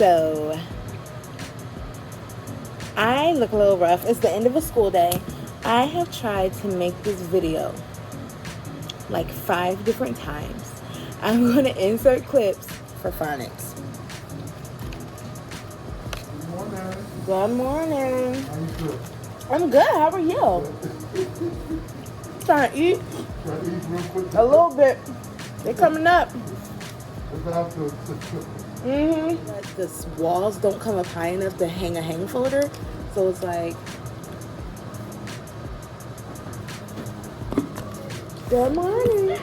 So I look a little rough. It's the end of a school day. I have tried to make this video like 5 different times. I'm going to insert clips for phonics. Good morning. How you doing? I'm good. How are you? Trying to eat Try to eat real quick. a little bit. They're coming up. Without the But the walls don't come up high enough to hang a hang folder. So it's like, good morning.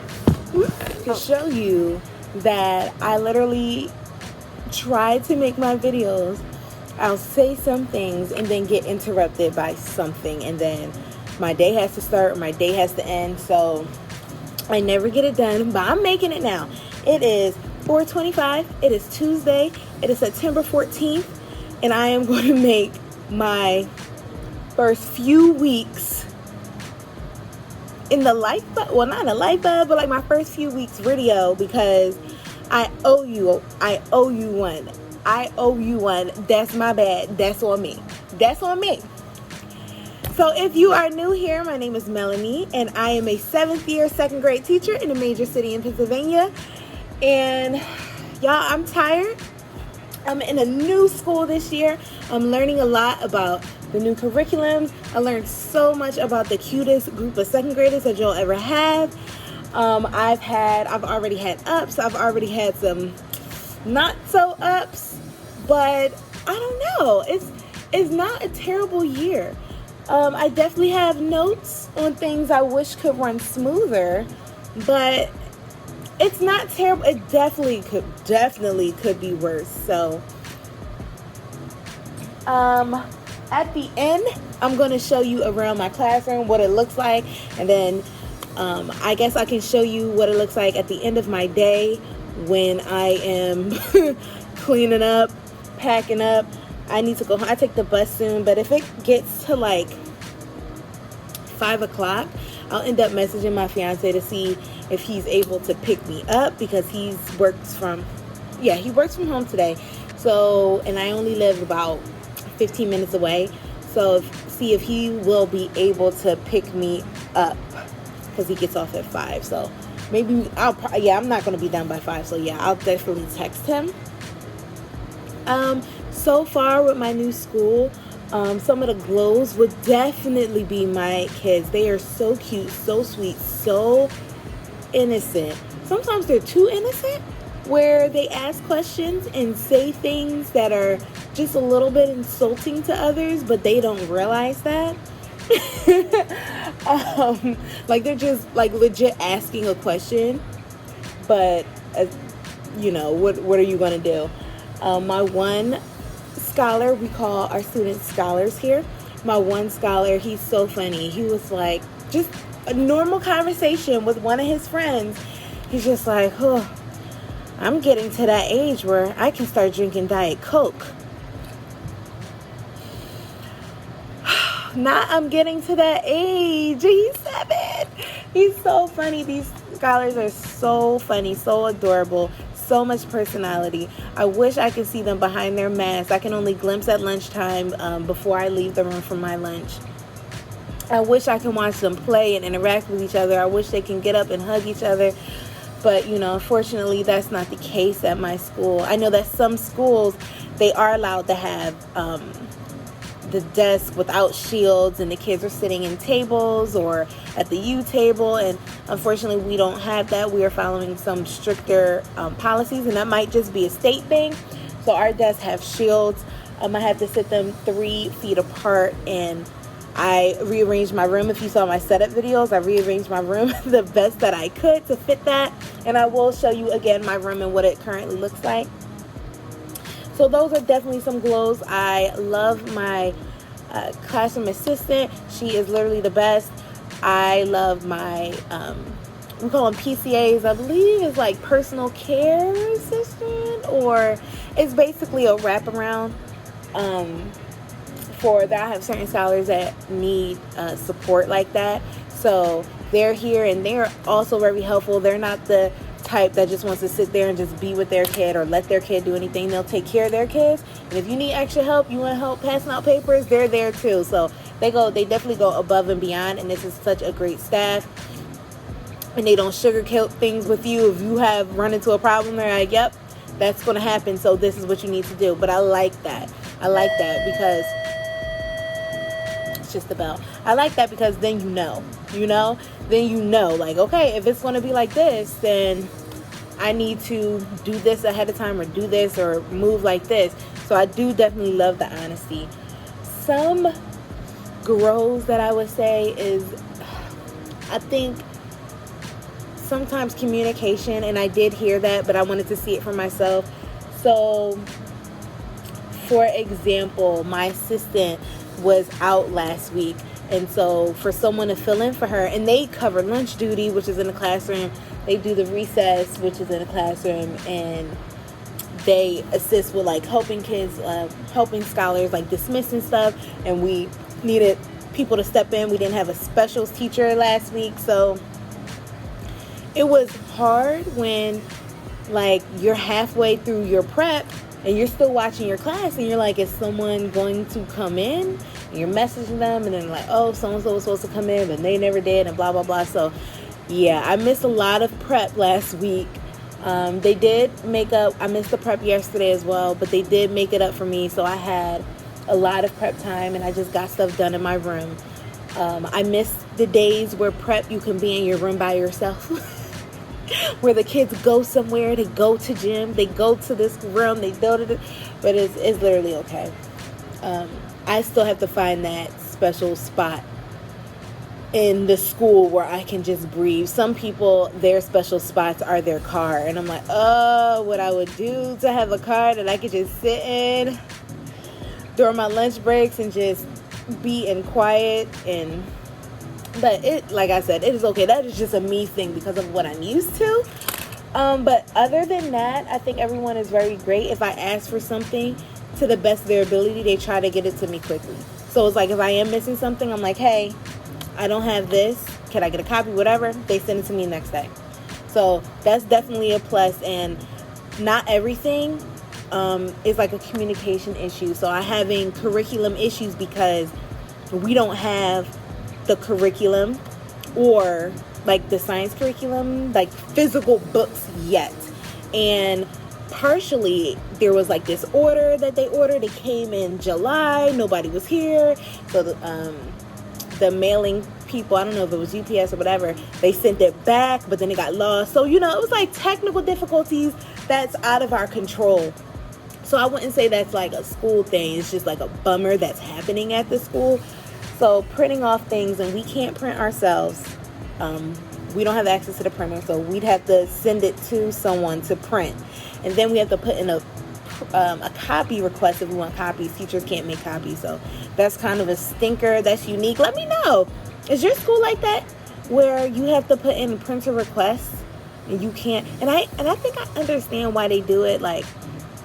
To show you that I literally try to make my videos. I'll say some things and then get interrupted by something, and then my day has to start, my day has to end, so I never get it done, but I'm making it now. It is 4:25, it is Tuesday, it is September 14th, and I am going to make my first few weeks in the life, well, not in the life of, but like my first few weeks video, because I owe you one. I owe you one. That's my bad. That's on me. That's on me. So if you are new here, my name is Melanie, and I am a 7th year 2nd grade teacher in a major city in Pennsylvania. And y'all, I'm tired. I'm in a new school this year. I'm learning a lot about the new curriculums. I learned so much about the cutest group of 2nd graders that you'll ever have. I've already had ups. I've already had some not so ups, but I don't know. It's not a terrible year. I definitely have notes on things I wish could run smoother, but it's not terrible. It definitely could be worse. So, at the end, I'm going to show you around my classroom what it looks like, and then I guess I can show you what it looks like at the end of my day when I am cleaning up, packing up. I need to go home. I take the bus soon, but if it gets to like 5 o'clock, I'll end up messaging my fiance to see if he's able to pick me up, because he works from home today. So, and I only live about 15 minutes away. So see if he will be able to pick me up, because he gets off at 5. So maybe I'm not going to be done by 5. So yeah, I'll definitely text him. So far with my new school, some of the glows would definitely be my kids. They are so cute, so sweet, so innocent. Sometimes they're too innocent, where they ask questions and say things that are just a little bit insulting to others, but they don't realize that. Like they're just like legit asking a question, but what are you gonna do? My one scholar, we call our students scholars here. My one scholar, he's so funny. He was like, just a normal conversation with one of his friends. He's just like, oh, I'm getting to that age where I can start drinking Diet Coke. Not I'm getting to that age. He's 7. He's so funny. These scholars are so funny, so adorable, so much personality. I wish I could see them behind their masks. I can only glimpse at lunchtime before I leave the room for my lunch. I wish I can watch them play and interact with each other. I wish they can get up and hug each other. But, unfortunately, that's not the case at my school. I know that some schools, they are allowed to have the desk without shields, and the kids are sitting in tables or at the U table, and unfortunately we don't have that. We are following some stricter policies, and that might just be a state thing. So our desks have shields. I have to sit them 3 feet apart, and I rearranged my room. If you saw my setup videos, I rearranged my room the best that I could to fit that, and I will show you again my room and what it currently looks like. So those are definitely some glows. I love my classroom assistant. She is literally the best. I love my, we call them PCAs. I believe it's like personal care assistant, or it's basically a wraparound for that. I have certain scholars that need support like that. So they're here, and they're also very helpful. They're not the type that just wants to sit there and just be with their kid or let their kid do anything. They'll take care of their kids. And if you need extra help, you want help passing out papers, they're there too. So they definitely go above and beyond. And this is such a great staff. And they don't sugarcoat things with you. If you have run into a problem, they're like, yep, that's going to happen. So this is what you need to do. But I like that. I like that because it's just about, I like that because then then you know, like, okay, if it's going to be like this, then I need to do this ahead of time or do this or move like this. So I do definitely love the honesty. Some grows that I would say is, I think sometimes communication, and I did hear that, but I wanted to see it for myself. So for example, my assistant was out last week, and so for someone to fill in for her, and they cover lunch duty, which is in the classroom, they do the recess, which is in the classroom, and they assist with like helping kids, helping scholars like dismiss and stuff, and we needed people to step in. We didn't have a specials teacher last week, so it was hard when like you're halfway through your prep and you're still watching your class and you're like, is someone going to come in? And you're messaging them and then like, oh, so-and-so was supposed to come in but they never did and blah blah blah. So yeah, I missed a lot of prep last week. They did make up, I missed the prep yesterday as well, but they did make it up for me. So I had a lot of prep time and I just got stuff done in my room. I missed the days where prep you can be in your room by yourself. Where the kids go somewhere, they go to gym, they go to this room, they go to this, but it's literally okay. I still have to find that special spot in the school where I can just breathe. Some people, their special spots are their car, and I'm like, oh, what I would do to have a car that I could just sit in during my lunch breaks and just be in quiet. And but it, like I said, it is okay. That is just a me thing because of what I'm used to. But other than that, I think everyone is very great. If I ask for something to the best of their ability, they try to get it to me quickly. So it's like if I am missing something, I'm like, hey, I don't have this. Can I get a copy? Whatever. They send it to me the next day. So that's definitely a plus. And not everything is like a communication issue. So I'm having curriculum issues because we don't have the curriculum or like the science curriculum, like physical books yet. And partially there was like this order that they ordered. It came in July. Nobody was here. So the mailing people, I don't know if it was UPS or whatever, they sent it back, but then it got lost. So, it was like technical difficulties that's out of our control. So I wouldn't say that's like a school thing. It's just like a bummer that's happening at the school. So printing off things, and we can't print ourselves. We don't have access to the printer, so we'd have to send it to someone to print. And then we have to put in a copy request if we want copies. Teachers can't make copies, so that's kind of a stinker. That's unique. Let me know. Is your school like that, where you have to put in printer requests and you can't? And I think I understand why they do it, like,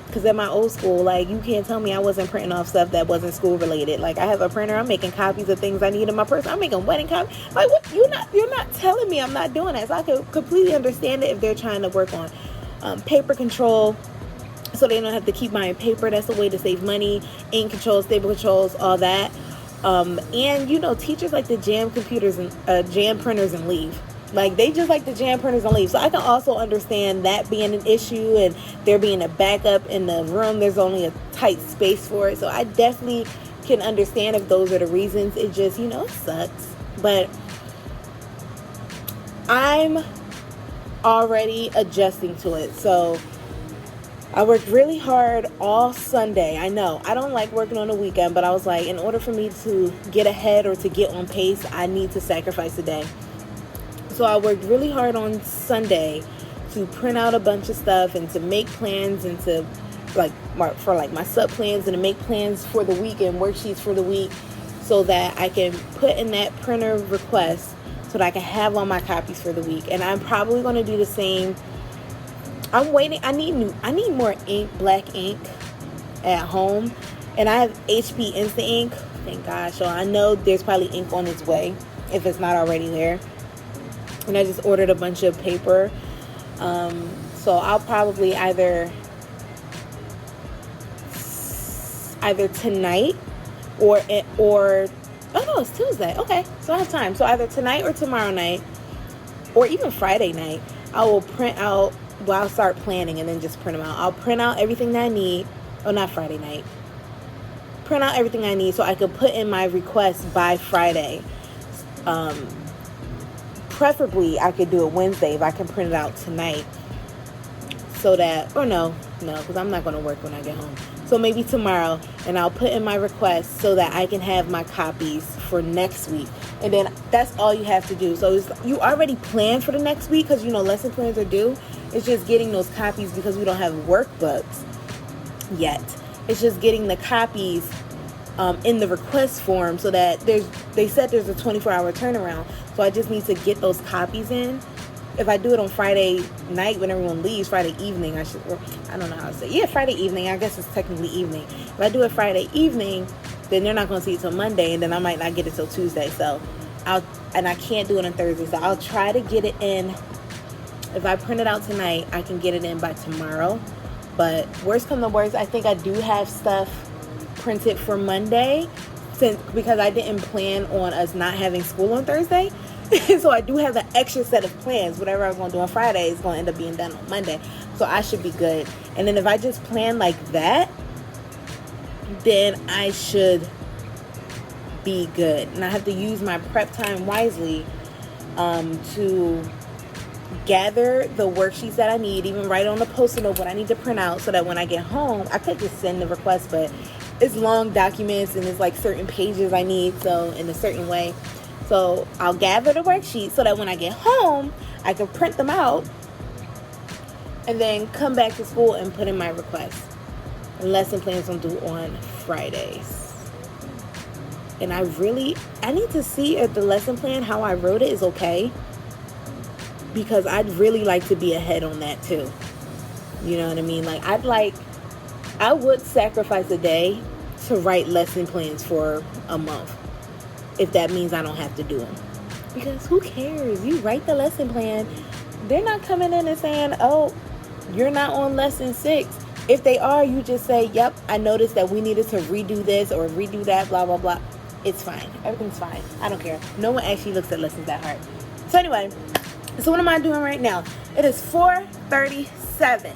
because at my old school, like, you can't tell me I wasn't printing off stuff that wasn't school related. Like, I have a printer. I'm making copies of things I need in my purse. I'm making wedding copies. Like, what? You're not telling me I'm not doing that. So I could completely understand it if they're trying to work on paper control, so they don't have to keep buying paper. That's a way to save money. Ink controls, stable controls, all that. And teachers like to jam computers and jam printers and leave. Like, they just like to jam printers and leave. So I can also understand that being an issue and there being a backup in the room. There's only a tight space for it. So I definitely can understand if those are the reasons. It just, it sucks. But I'm already adjusting to it. So I worked really hard all Sunday. I know I don't like working on the weekend, but I was like, in order for me to get ahead or to get on pace, I need to sacrifice a day. So I worked really hard on Sunday to print out a bunch of stuff and to make plans and to for my sub plans and to make plans for the week and worksheets for the week, so that I can put in that printer request so that I can have all my copies for the week. And I'm probably going to do the same. I'm waiting. I need more ink, black ink at home, and I have HP Instant Ink. Thank God. So I know there's probably ink on its way if it's not already there. And I just ordered a bunch of paper So I'll probably either tonight or oh no, it's Tuesday. Okay, so I have time. So either tonight or tomorrow night, or even Friday night, I will print out. Well, I'll start planning and then just print them out. I'll print out everything that I need. Oh, not Friday night. Print out everything I need so I could put in my request by Friday. Preferably, I could do it Wednesday if I can print it out tonight. So that, or no, because I'm not going to work when I get home. So maybe tomorrow, and I'll put in my request so that I can have my copies for next week. And then that's all you have to do. So you already planned for the next week because, lesson plans are due. It's just getting those copies because we don't have workbooks yet. It's just getting the copies in the request form so that they said there's a 24-hour turnaround. So I just need to get those copies in. If I do it on Friday night when everyone leaves, Friday evening, I don't know how to say. Yeah, Friday evening. I guess it's technically evening. If I do it Friday evening, then they're not going to see it till Monday, and then I might not get it till Tuesday. So I can't do it on Thursday. So I'll try to get it in. If I print it out tonight, I can get it in by tomorrow. But worst come to worst, I think I do have stuff printed for Monday because I didn't plan on us not having school on Thursday. So I do have an extra set of plans. Whatever I was going to do on Friday is going to end up being done on Monday. So I should be good. And then if I just plan like that, then I should be good. And I have to use my prep time wisely to gather the worksheets that I need, even write on the post-it note what I need to print out so that when I get home, I could just send the request, but it's long documents and it's like certain pages I need, so in a certain way. So I'll gather the worksheets so that when I get home, I can print them out and then come back to school and put in my request. And lesson plans are due on Fridays. And I need to see if the lesson plan, how I wrote it, is okay. Because I'd really like to be ahead on that too. You know what I mean? Like, I would sacrifice a day to write lesson plans for a month. If that means I don't have to do them. Because who cares? You write the lesson plan. They're not coming in and saying, oh, you're not on lesson 6. If they are, you just say, yep, I noticed that we needed to redo this or redo that, blah, blah, blah. It's fine. Everything's fine. I don't care. No one actually looks at lessons that hard. So anyway, so what am I doing right now? It is 4:37.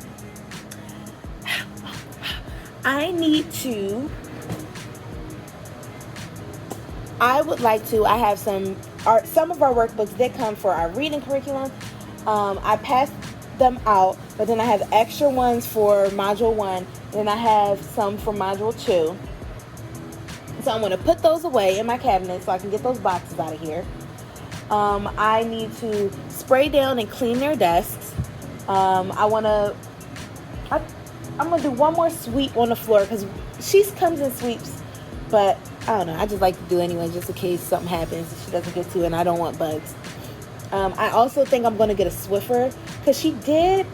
I have some of our workbooks did come for our reading curriculum. I passed them out, but then I have extra ones for module 1, and then I have some for module 2. So I'm going to put those away in my cabinet so I can get those boxes out of here. I need to spray down and clean their desks. I'm going to do one more sweep on the floor because she comes and sweeps, but I don't know. I just like to do it anyway just in case something happens and she doesn't get to it and I don't want bugs. I also think I'm going to get a Swiffer because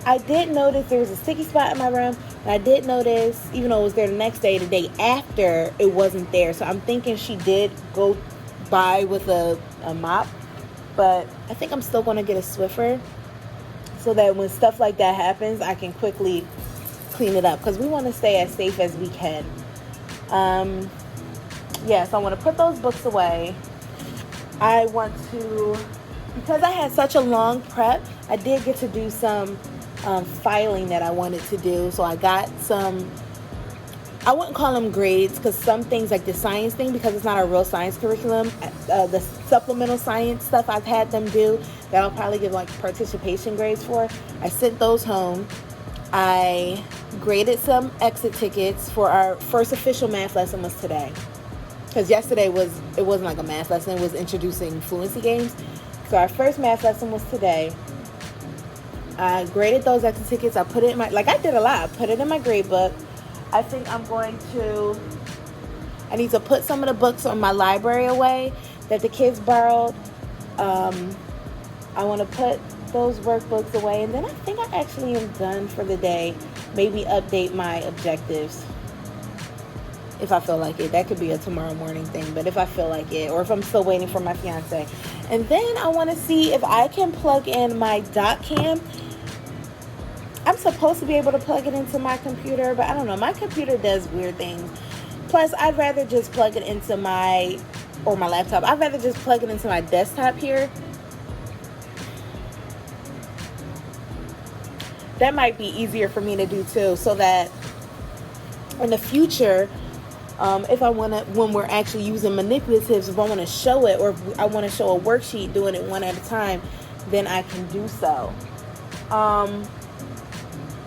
I did notice there was a sticky spot in my room, and I did notice, even though it was there the next day, the day after, it wasn't there. So I'm thinking she did go by with a mop, but I think I'm still going to get a Swiffer so that when stuff like that happens, I can quickly clean it up because we want to stay as safe as we can. So I want to put those books away. I want to... Because I had such a long prep, I did get to do some filing that I wanted to do. So I got some, I wouldn't call them grades, because some things like the science thing, because it's not a real science curriculum, the supplemental science stuff I've had them do that I'll probably give like participation grades for. I sent those home. I graded some exit tickets for our first official math lesson was today. Because yesterday it wasn't like a math lesson, it was introducing fluency games. So our first math lesson was today. I graded those exit tickets. I put it in I did a lot. I put it in my grade book. I think I need to put some of the books on my library away that the kids borrowed. I want to put those workbooks away. And then I think I actually am done for the day. Maybe update my objectives. If I feel like it. That could be a tomorrow morning thing, but if I feel like it, or if I'm still waiting for my fiance. And then I want to see if I can plug in my dot cam I'm supposed to be able to plug it into my computer, but I don't know. My computer does weird things. Plus, I'd rather just plug it into my laptop. I'd rather just plug it into my desktop here. That might be easier for me to do too, so that in the future, if I want to, when we're actually using manipulatives, if I want to show it, or if I want to show a worksheet doing it one at a time, then I can do so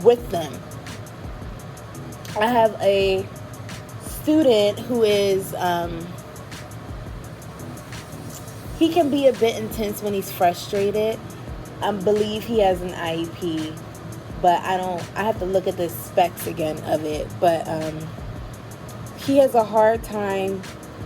with them. I have a student who is, he can be a bit intense when he's frustrated. I believe he has an IEP, but I have to look at the specs again of it, but he has a hard time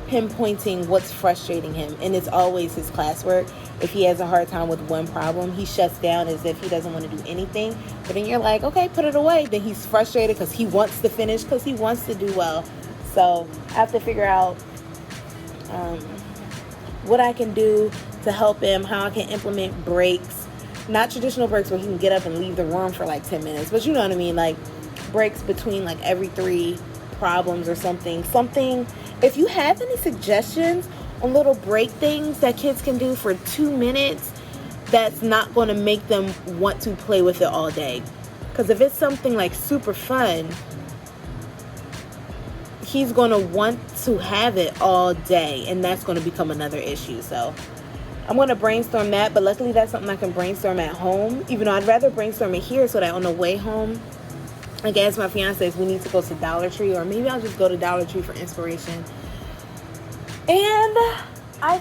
pinpointing what's frustrating him, and it's always his classwork. If he has a hard time with one problem, he shuts down as if he doesn't want to do anything. But then you're like, okay, put it away. Then he's frustrated because he wants to finish, because he wants to do well. So I have to figure out what I can do to help him, how I can implement breaks. Not traditional breaks where he can get up and leave the room for like 10 minutes, but you know what I mean, like breaks between like every 3 problems or something. If you have any suggestions on little break things that kids can do for 2 minutes, that's not going to make them want to play with it all day. Because if it's something like super fun, he's going to want to have it all day, and that's going to become another issue. So I'm going to brainstorm that, but luckily that's something I can brainstorm at home, even though I'd rather brainstorm it here so that on the way home, I guess my fiance, if we need to go to Dollar Tree, or maybe I'll just go to Dollar Tree for inspiration. And I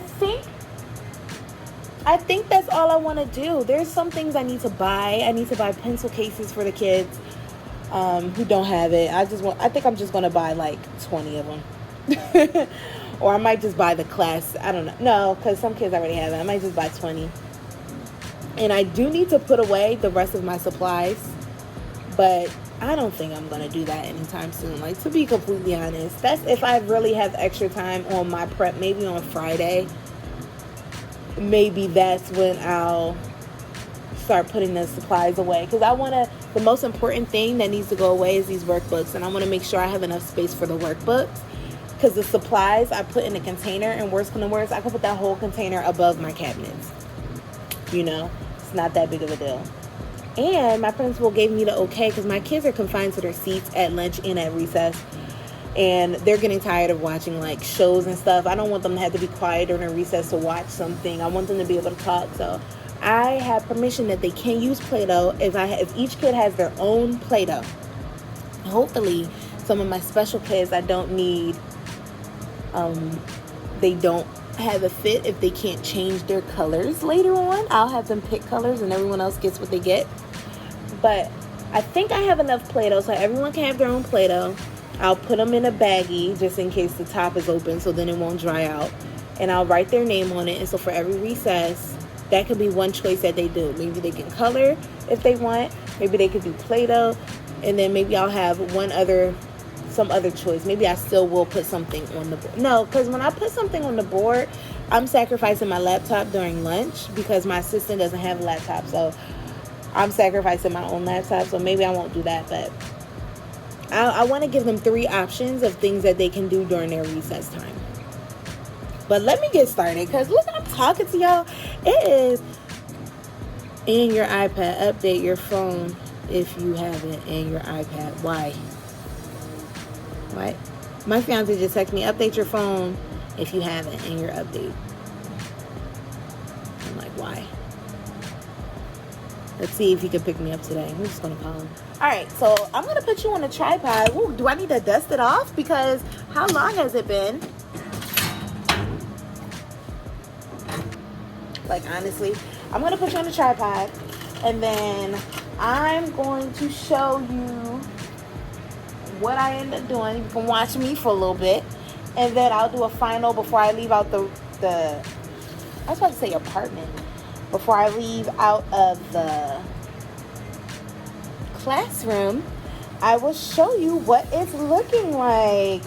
think that's all I want to do. There's some things I need to buy. I need to buy pencil cases for the kids who don't have it. I think I'm just going to buy like 20 of them. Or I might just buy the class. I don't know. No, because some kids already have it. I might just buy 20. And I do need to put away the rest of my supplies. But I don't think I'm going to do that anytime soon. Like, to be completely honest, that's if I really have extra time on my prep, maybe on Friday. Maybe that's when I'll start putting the supplies away. Because the most important thing that needs to go away is these workbooks. And I want to make sure I have enough space for the workbooks. Because the supplies I put in a container, and worst come to worst, I can put that whole container above my cabinets. You know, it's not that big of a deal. And my principal gave me the okay, because my kids are confined to their seats at lunch and at recess. And they're getting tired of watching like shows and stuff. I don't want them to have to be quiet during recess to watch something. I want them to be able to talk. So I have permission that they can use Play-Doh if each kid has their own Play-Doh. Hopefully, some of my special kids I don't need. They don't have a fit if they can't change their colors later on. I'll have them pick colors and everyone else gets what they get. But I think I have enough Play-Doh so everyone can have their own Play-Doh. I'll put them in a baggie just in case the top is open so then it won't dry out. And I'll write their name on it. And so for every recess, that could be one choice that they do. Maybe they can color if they want. Maybe they could do Play-Doh. And then maybe I'll have some other choice. Maybe I still will put something on the board. No, because when I put something on the board, I'm sacrificing my laptop during lunch because my assistant doesn't have a laptop. So I'm sacrificing my own laptop. So maybe I won't do that. But I want to give them 3 options of things that they can do during their recess time. But let me get started because look, I'm talking to y'all. It is in your iPad. Update your phone if you have it in your iPad. Why? What? My fiance just texted me, update your phone if you have it in your update. I'm like, why? Let's see if he can pick me up today. We're just going to call him. All right, so I'm going to put you on a tripod. Ooh, do I need to dust it off? Because how long has it been? Like, honestly, I'm going to put you on a tripod. And then I'm going to show you what I end up doing. You can watch me for a little bit. And then I'll do a final before I leave out the I was about to say apartment. Before I leave out of the classroom, I will show you what it's looking like.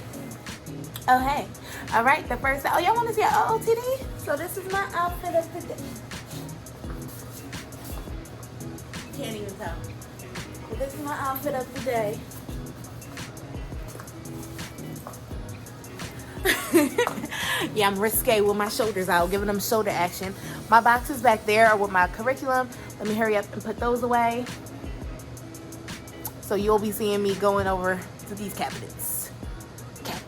Oh, hey. All right, the first, oh, y'all want to see an OOTD? So this is my outfit of the day. Can't even tell. But this is my outfit of the day. Yeah, I'm risque with my shoulders out, giving them shoulder action. My boxes back there are with my curriculum. Let me hurry up and put those away. So you'll be seeing me going over to these cabinets. Okay.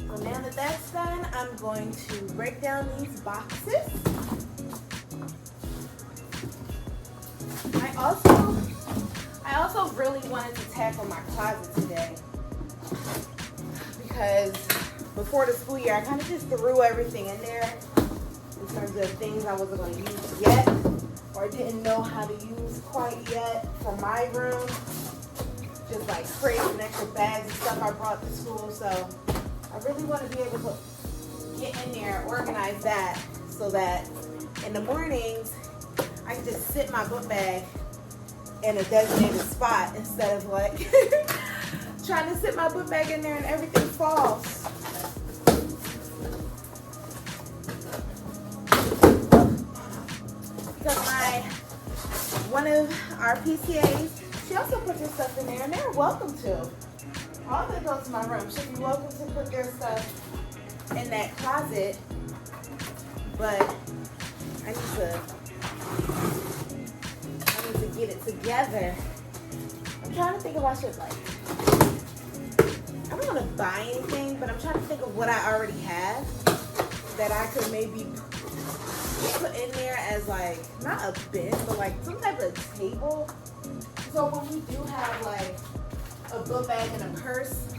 So now that that's done, I'm going to break down these boxes. I also really wanted to tackle my closet today because before the school year, I kind of just threw everything in there in terms of things I wasn't going to use yet or didn't know how to use quite yet for my room. Just like crates and extra bags and stuff I brought to school. So I really want to be able to get in there and organize that so that in the mornings I can just sit my book bag in a designated spot instead of like trying to sit my book bag in there and everything falls. Because one of our PCAs, she also puts her stuff in there, and they're welcome to. All the adults in my room should be welcome to put their stuff in that closet, but I need to get it together. I'm trying to think if I should I don't want to buy anything, but I'm trying to think of what I already have that I could maybe put in there as like, not a bin, but like some type of table. So when we do have like a book bag and a purse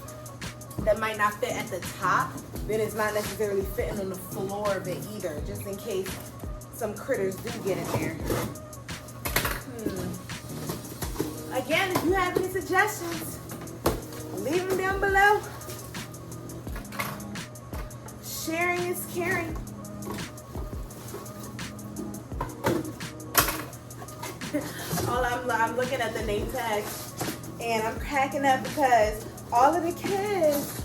that might not fit at the top, then it's not necessarily fitting on the floor of it either, just in case some critters do get in there. Again, if you have any suggestions, leave them down below. Sharing is caring. I'm looking at the name tag and I'm cracking up because all of the kids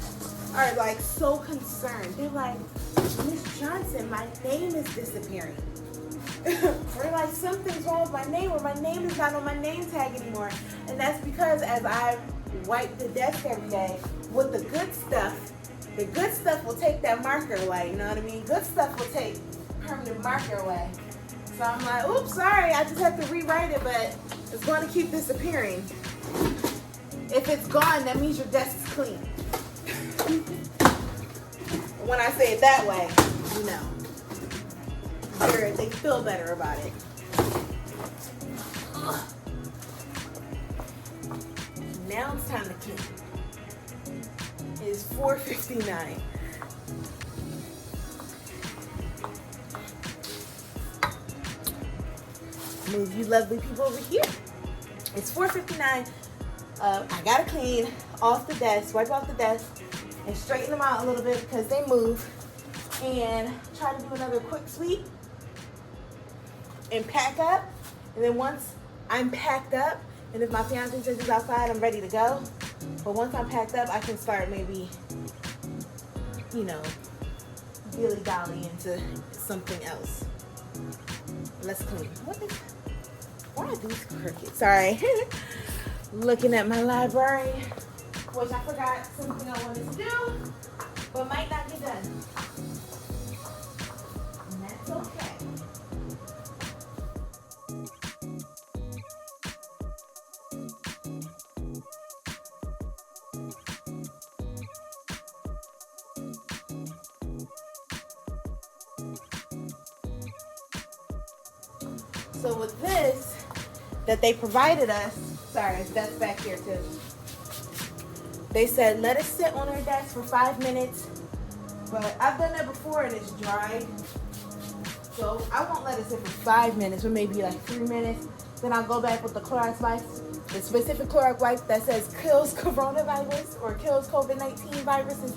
are like so concerned. They're like, Miss Johnson, my name is disappearing. Or like, something's wrong with my name, or my name is not on my name tag anymore. And that's because as I wipe the desk every day with the good stuff will take that marker away, you know what I mean? Good stuff will take permanent marker away. So I'm like, oops, sorry, I just have to rewrite it, but it's going to keep disappearing. If it's gone, that means your desk is clean. When I say it that way, you know, they feel better about it. Now it's time to clean. It's 4:59. Move you lovely people over here. It's 4:59. I gotta clean off the desk, wipe off the desk, and straighten them out a little bit because they move. And try to do another quick sweep and pack up. And then once I'm packed up, and if my fiance says he's outside, I'm ready to go. But once I'm packed up, I can start maybe, you know, dilly-dally into something else. Let's clean. Why are these crooked? Sorry. Looking at my library, which I forgot something I wanted to do, but might not get done. And that's okay. So with this that they provided us, sorry, that's back here too. They said, let it sit on our desk for 5 minutes. But I've done that before and it's dried. So I won't let it sit for 5 minutes, or maybe like 3 minutes. Then I'll go back with the Clorox wipes the specific Clorox wipe that says kills coronavirus or kills COVID-19 viruses.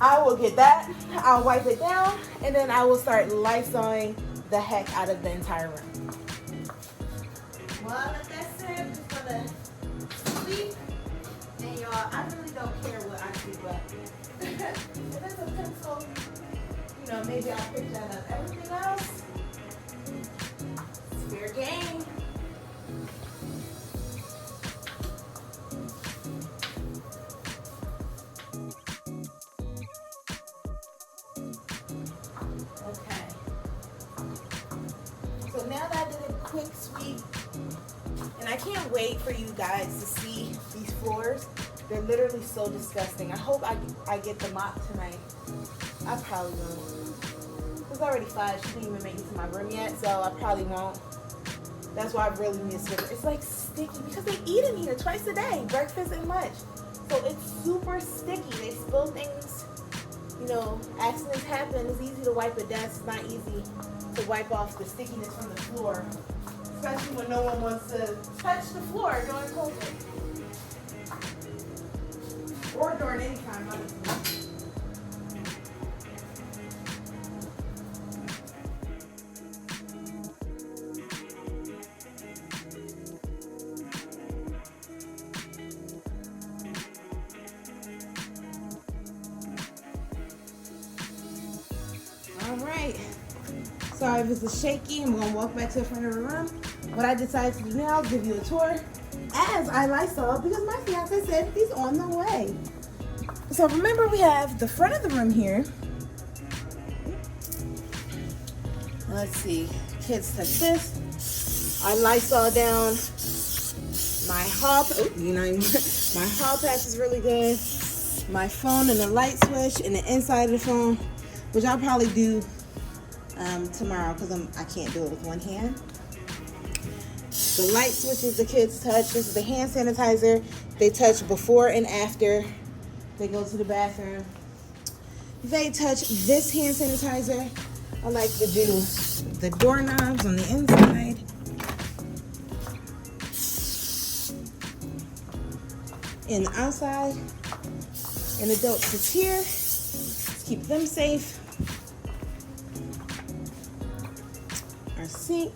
I will get that. I'll wipe it down, and then I will start Lysoling the heck out of the entire room. Well, like I said, I'm just gonna sleep. And y'all, I really don't care what I do, but if it's a pencil, you know, maybe I'll pick that up. Everything else, it's fair game. Okay. So now that I did a quick sweep, and I can't wait for you guys to see these floors. They're literally so disgusting. I hope I get the mop tonight. I probably won't. It's already 5. She didn't even make it to my room yet, so I probably won't. That's why I really miss it. It's like sticky because they eat in here twice a day, breakfast and lunch. So it's super sticky. They spill things. You know, accidents happen. It's easy to wipe a desk. It's not easy to wipe off the stickiness from the floor, especially when no one wants to touch the floor during COVID. Or during any time, honestly. All right. Sorry if it's shaky. I'm gonna walk back to the front of the room. What I decided to do now, I'll give you a tour as I Lysol because my fiance said he's on the way. So remember, we have the front of the room here. Let's see. Kids touch this. I Lysol down my hall. My hall pass is really good. My phone and the light switch and the inside of the phone, which I'll probably do tomorrow because I can't do it with one hand. The light switches the kids touch. This is the hand sanitizer. They touch before and after they go to the bathroom. They touch this hand sanitizer. I like to do the doorknobs on the inside. And the outside. And adults sits here. Let's keep them safe. Our sink.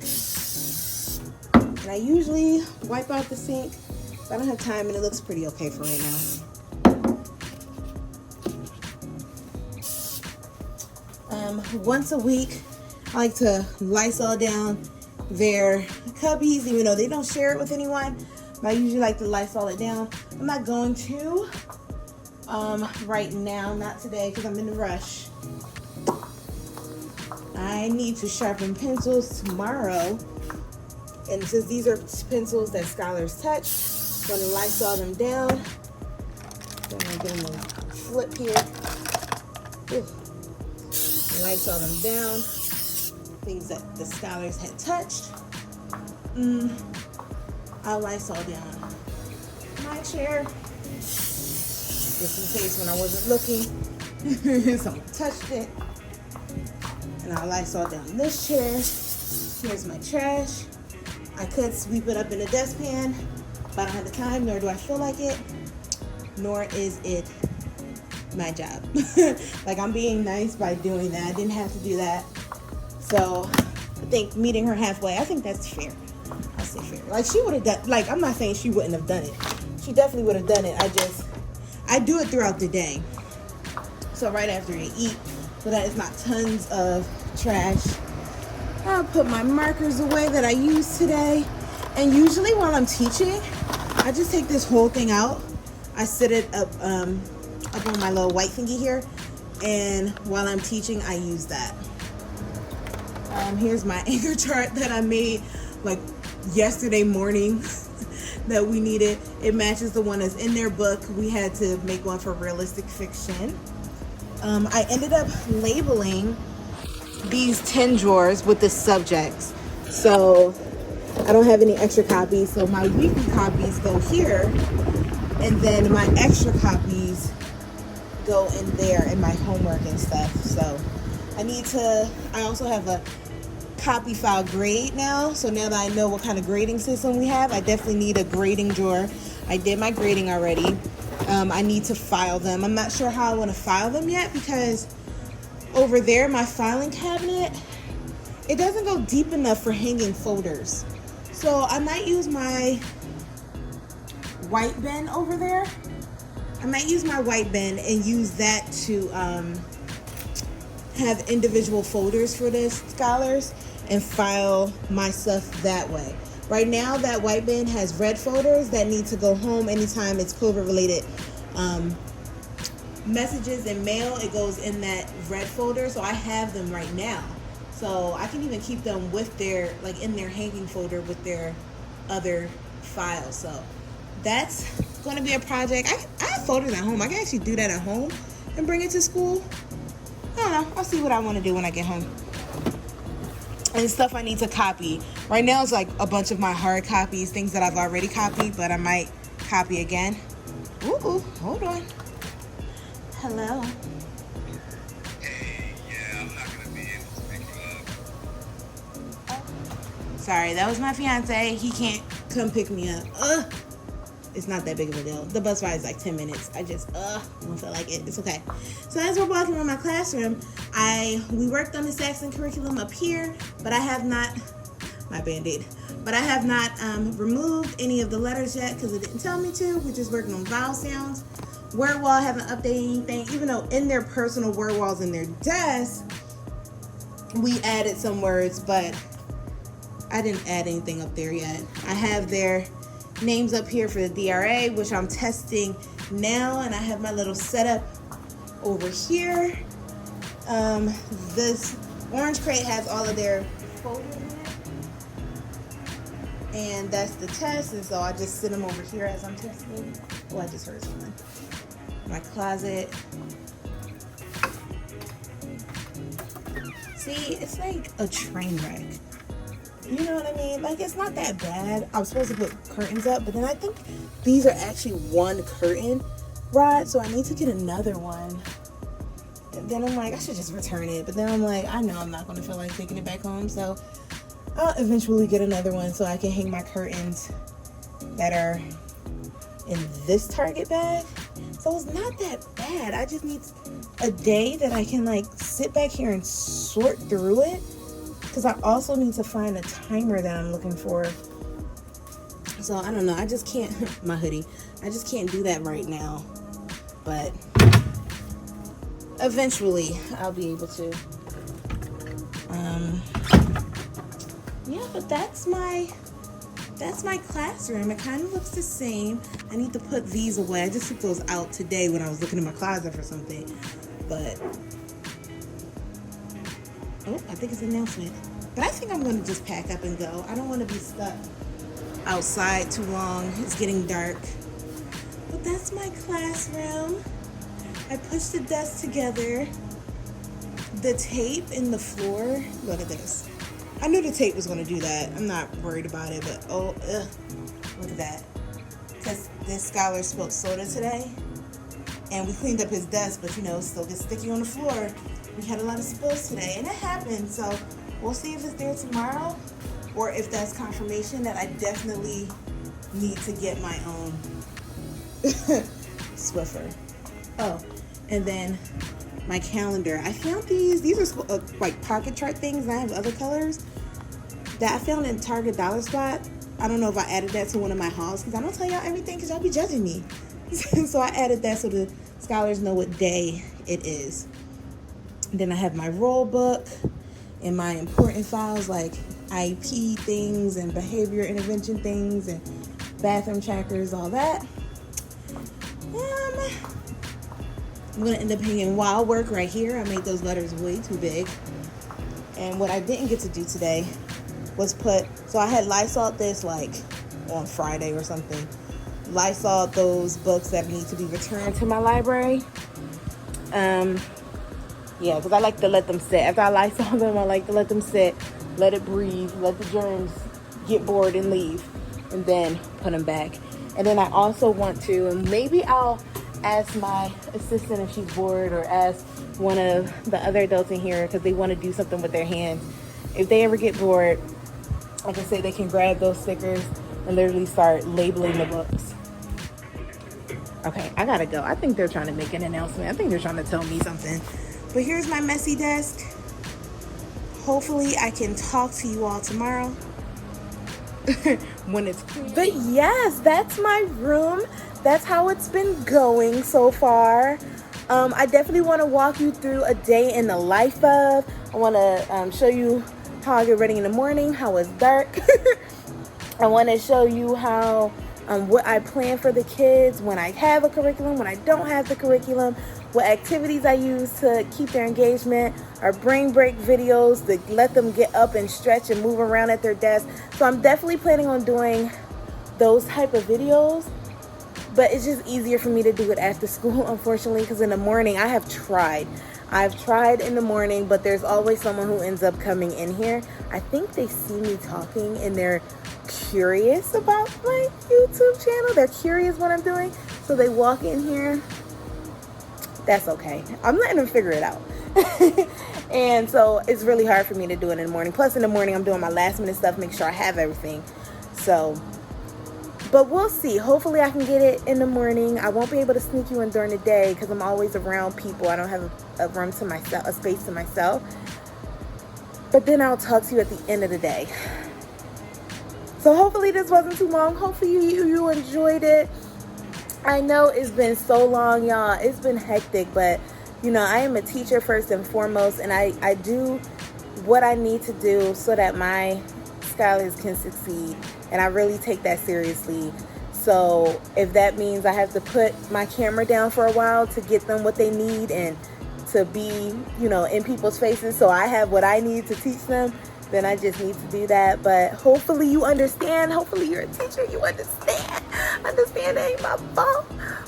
And I usually wipe out the sink, but I don't have time and it looks pretty okay for right now. Once a week, I like to Lysol down their cubbies, even though they don't share it with anyone. But I usually like to Lysol it down. I'm not going to right now, not today, because I'm in a rush. I need to sharpen pencils tomorrow. And since these are pencils that scholars touch, I'm going to Lysol them down. I'm going to get them a flip here. Ooh. Lysol them down. Things that the scholars had touched. I'll Lysol down my chair. Just in case when I wasn't looking, someone touched it. And I'll Lysol down this chair. Here's my trash. I could sweep it up in a dustpan, but I don't have the time, nor do I feel like it, nor is it my job. Like, I'm being nice by doing that. I didn't have to do that. So I think meeting her halfway, I think that's fair. I'll say fair. Like, she would have done, like, I'm not saying she wouldn't have done it. She definitely would have done it. I do it throughout the day. So right after I eat, so that it's not tons of trash. I'll put my markers away that I used today. And usually while I'm teaching, I just take this whole thing out. I sit it up on my little white thingy here. And while I'm teaching, I use that. Here's my anchor chart that I made like yesterday morning that we needed. It matches the one that's in their book. We had to make one for realistic fiction. I ended up labeling these 10 drawers with the subjects. So I don't have any extra copies. So my weekly copies go here. And then my extra copies go in there in my homework and stuff. So I also have a copy file grade now. So now that I know what kind of grading system we have, I definitely need a grading drawer. I did my grading already. I need to file them. I'm not sure how I want to file them yet because over there, my filing cabinet, it doesn't go deep enough for hanging folders. So I might use my white bin over there. I might use my white bin and use that to have individual folders for the scholars and file my stuff that way. Right now, that white bin has red folders that need to go home anytime it's COVID related messages and mail. It goes in that red folder, so I have them right now. So I can even keep them with their, like in their hanging folder with their other files. So that's going to be a project. I have folders at home. I can actually do that at home and bring it to school. I don't know. I'll see what I want to do when I get home. And stuff I need to copy. Right now it's like a bunch of my hard copies, things that I've already copied, but I might copy again. Ooh, hold on. Hello. Hey, yeah, I'm not gonna be able to pick you up. Sorry, that was my fiance. He can't come pick me up. It's not that big of a deal. The bus ride is like 10 minutes. I don't feel like it. It's okay. So as we're walking around my classroom, we worked on the Saxon curriculum up here, but I have not, my Band-Aid, but I have not removed any of the letters yet because it didn't tell me to. We're just working on vowel sounds. Word wall, I haven't updated anything, even though in their personal word walls in their desk, we added some words, but I didn't add anything up there yet. I have their names up here for the DRA, which I'm testing now, and I have my little setup over here. This orange crate has all of their folders in it, and that's the test, and so I just sit them over here as I'm testing. Oh, I just heard someone. My closet. See, it's like a train wreck. You know what I mean? Like, it's not that bad. I was supposed to put curtains up, but then I think these are actually one curtain rod, so I need to get another one. And then I'm like, I should just return it. But then I'm like, I know I'm not going to feel like taking it back home, so I'll eventually get another one so I can hang my curtains that are in this Target bag. So it's not that bad. I just need a day that I can like sit back here and sort through it. Because I also need to find a timer that I'm looking for. So I don't know. I just can't, my hoodie. I just can't do that right now. But eventually I'll be able to. Yeah, but that's my classroom. It kind of looks the same. I need to put these away. I just took those out today when I was looking in my closet for something. But oh, I think it's an announcement. But I think I'm going to just pack up and go. I don't want to be stuck outside too long. It's getting dark. But that's my classroom. I pushed the desk together. The tape in the floor. Look at this. I knew the tape was going to do that. I'm not worried about it, but look at that. Because this scholar spilled soda today. And we cleaned up his desk, but you know, it still gets sticky on the floor. We had a lot of spills today, and it happened. So we'll see if it's there tomorrow or if that's confirmation that I definitely need to get my own Swiffer. Oh, and then my calendar. I found these are like pocket chart things, and I have other colors that I found in Target Dollar Spot. I don't know if I added that to one of my hauls because I don't tell y'all everything because y'all be judging me. So I added that so the scholars know what day it is. Then I have my roll book and my important files like IEP things and behavior intervention things and bathroom trackers, all that. I'm going to end up hanging wild work right here. I made those letters way too big. And what I didn't get to do today was so I had Lysol this like on Friday or something. Lysol those books that need to be returned to my library. Yeah, because I like to let them sit. After I Lysol them, I like to let them sit, let it breathe, let the germs get bored and leave, and then put them back. And then I also want to, and maybe I'll ask my assistant if she's bored, or ask one of the other adults in here because they want to do something with their hands, if they ever get bored, like I say, they can grab those stickers and literally start labeling the books. Okay, I gotta go. I think they're trying to make an announcement. I think they're trying to tell me something. But here's my messy desk. Hopefully I can talk to you all tomorrow when it's clean. But yes, that's my room. That's how it's been going so far. I definitely want to walk you through a day in the life of. I want to show you how I get ready in the morning, how it's dark. I want to show you how what I plan for the kids when I have a curriculum, when I don't have the curriculum, what activities I use to keep their engagement, or brain break videos to let them get up and stretch and move around at their desk. So I'm definitely planning on doing those type of videos, but it's just easier for me to do it after school, unfortunately, because in the morning I've tried in the morning, but there's always someone who ends up coming in here. I think they see me talking and they're curious about my YouTube channel. They're curious what I'm doing, so they walk in here. That's okay. I'm letting them figure it out. And so it's really hard for me to do it in the morning. Plus in the morning I'm doing my last minute stuff, make sure I have everything. So, but we'll see. Hopefully I can get it in the morning. I won't be able to sneak you in during the day because I'm always around people. I don't have a room to myself, a space to myself. But then I'll talk to you at the end of the day. So hopefully this wasn't too long. Hopefully you enjoyed it. I know it's been so long, y'all. It's been hectic, but you know, I am a teacher first and foremost, and I do what I need to do so that my scholars can succeed, and I really take that seriously. So if that means I have to put my camera down for a while to get them what they need and to be, you know, in people's faces so I have what I need to teach them, then I just need to do that. But hopefully you understand. Hopefully you're a teacher, you understand. Understand it ain't my fault.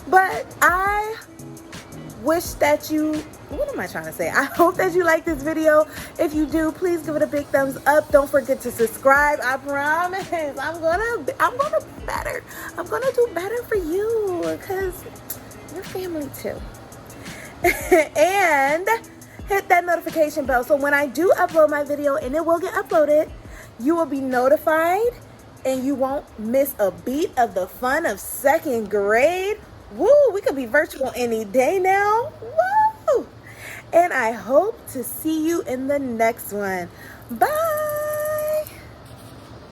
But I wish that you, what am I trying to say? I hope that you like this video. If you do, please give it a big thumbs up. Don't forget to subscribe. I promise I'm gonna be better. I'm gonna do better for you because you're family too. And hit that notification bell so when I do upload my video, and it will get uploaded, you will be notified and you won't miss a beat of the fun of second grade. Woo, we could be virtual any day now. Woo! And I hope to see you in the next one. Bye.